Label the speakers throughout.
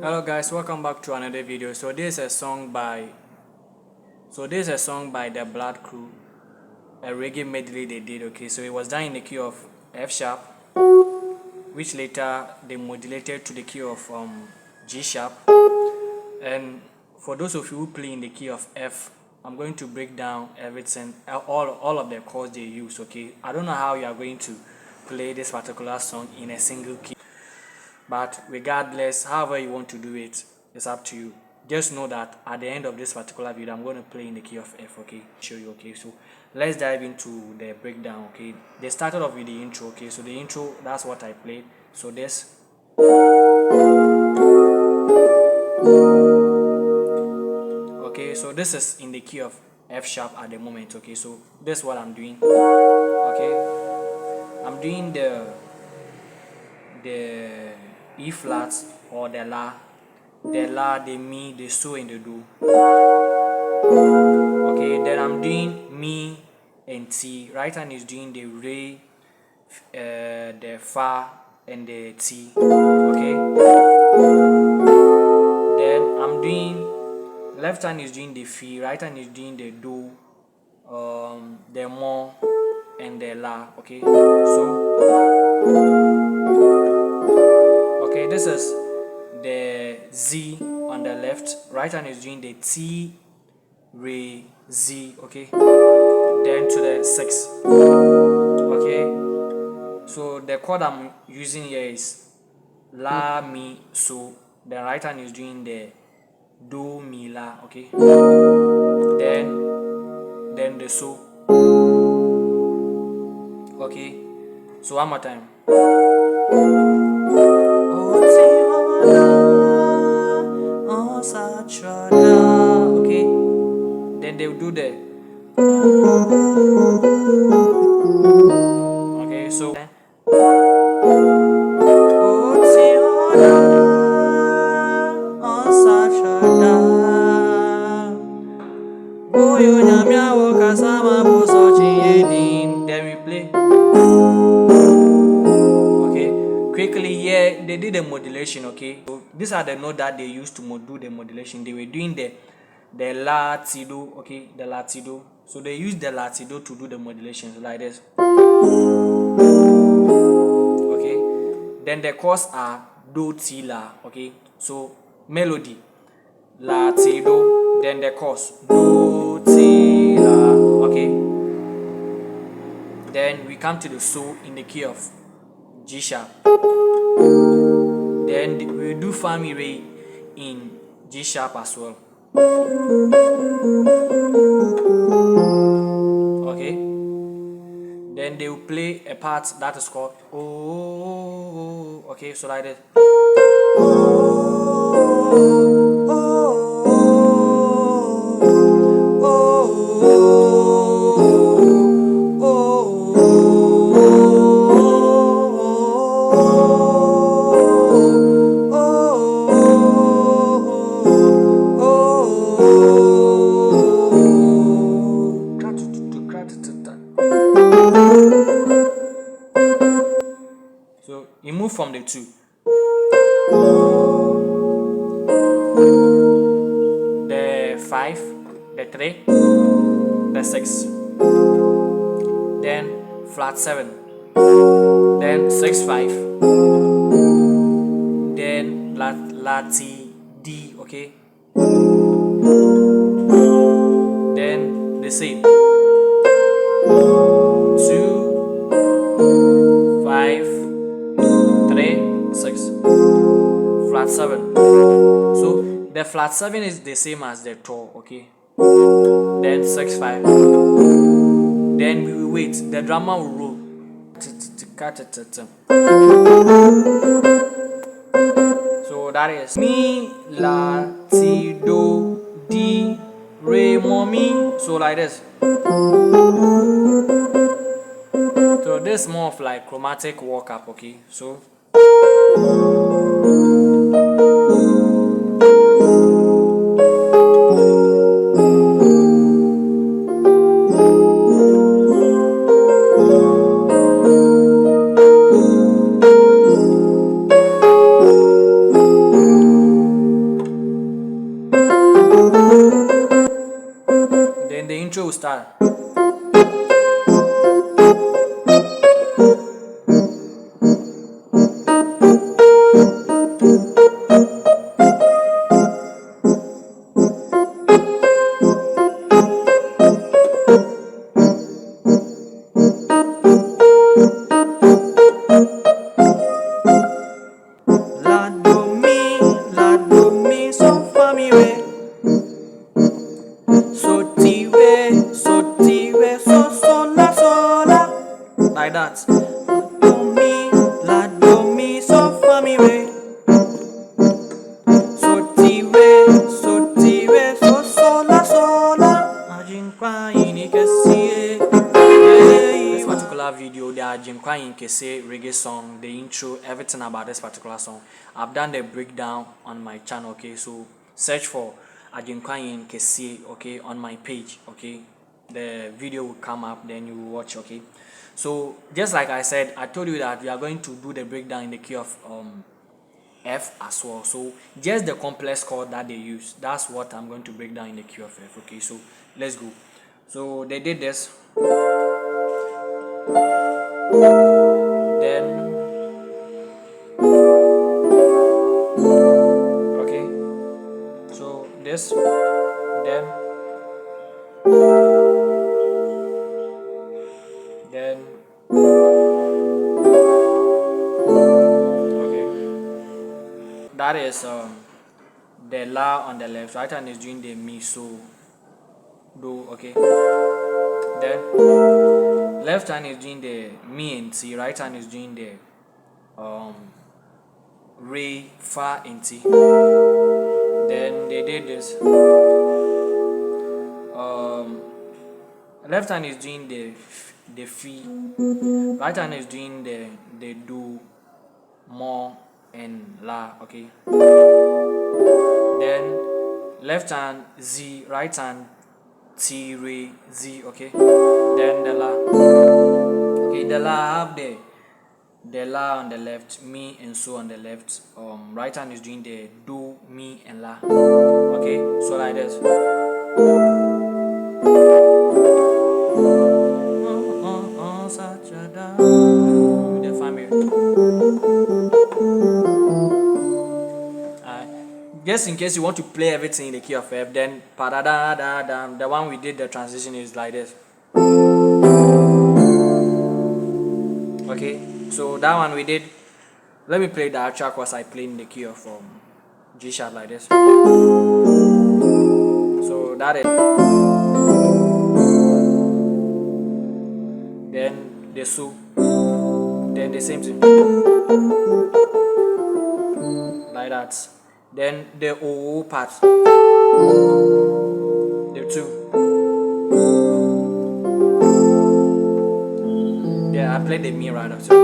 Speaker 1: Hello guys, welcome back to another video. So this is a song by the Blood Crew, a reggae medley they did. Okay, so it was done in the key of F sharp, which later they modulated to the key of G sharp. And for those of you who play in the key of F, I'm going to break down everything, all of the chords they use. Okay, I don't know how you are going to play this particular song in a single key, but regardless, however you want to do it, it's up to you. Just know that at the end of this particular video, I'm going to play in the key of F. Okay, show you. Okay, so let's dive into the breakdown. Okay, they started off with the intro. Okay, so the intro, that's what I played. So this, okay, so this is in the key of F sharp at the moment. Okay, so this is what I'm doing. Okay, I'm doing the E flats or the La, the Mi, the So, and the Do. Okay, then I'm doing Mi and T. Right hand is doing the Re, the Fa, and the T. Okay, then I'm doing, left hand is doing the Fi, right hand is doing the Do, the Mo, and the La. Okay, so okay, this is the Z on the left. Right hand is doing the T, Re, Z. Okay, then to the 6. Okay, so the chord I'm using here is La, Mi, So. The right hand is doing the Do, Mi, La. Okay, then the So. Okay, so one more time. Okay, then they'll do the, okay, so then we play. Okay, quickly here they did the modulation. Okay, so these are the notes that they used to do the modulation. They were doing the La, Ti, Do. Okay, the La, Ti, Do. So they used the La, Ti, Do to do the modulations like this. Okay, then the chords are Do, Ti, La. Okay, so melody La, Ti, Do, then the chorus Do, Ti, La. Okay, then we come to the So in the key of G sharp. Then we do Fa, Mi, Re in G sharp as well. Okay, then they will play a part that is called Oh. Okay, so like this. So you move from the 2. the 5, the 3, the 6, then flat 7, then 6 5, then la T D, okay, then the same 2 5 3 6 flat 7. So the flat 7 is the same as the 2, okay, then 6 5, then we will wait, the drummer will roll. So that is mi la ti do di re mo mi. So like this. So this is more of like chromatic walk up, okay, so then the intro will start. La do mi so fa mi re, so ti re so la like that. La do mi so fa mi re, so ti re so la Agyenkwa Hene Kese. This particular video, the Agyenkwa Hene Kese reggae song, the intro, everything about this particular song, I've done the breakdown on my channel, okay, so search for Agyenkwa Hene Kese, okay, on my page, okay, the video will come up, then you will watch, okay. So just like I said, I told you that we are going to do the breakdown in the key of F as well, so just the complex chord that they use, that's what I'm going to break down in the key of F, okay. So let's go. So they did this, then okay, so this, then okay, that is the la on the left, right hand is doing the mi, so do, okay, then left hand is doing the mi and ti, right hand is doing the re, fa and ti. Then they did this, left hand is doing the fi, right hand is doing the do, mo and la, okay, then left hand Z, right hand T, re, Z, okay, then the la, okay, the la have the la on the left, mi and so on the left, right hand is doing the do, mi and la, okay, so like this. The family. Just in case you want to play everything in the key of F, then the one we did the transition is like this. Okay, so that one we did. Let me play the actual chords I played in the key of G sharp like this. So that is. Then the so, then the same thing like that. Then the O part, the 2. Yeah, I played the mi right after.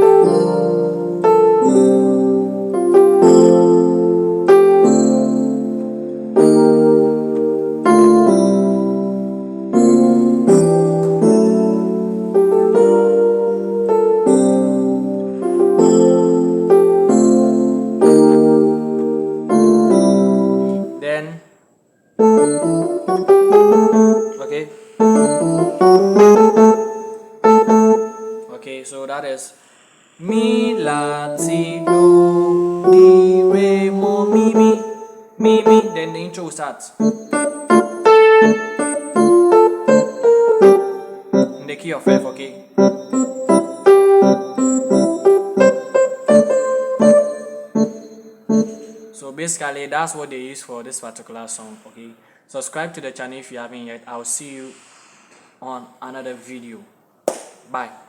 Speaker 1: Okay, so that is mi la ti do di re mo mi mi mi mi. Then the intro starts in the key of F. Okay. So basically, that's what they use for this particular song. Okay. Subscribe to the channel if you haven't yet. I'll see you on another video. Bye.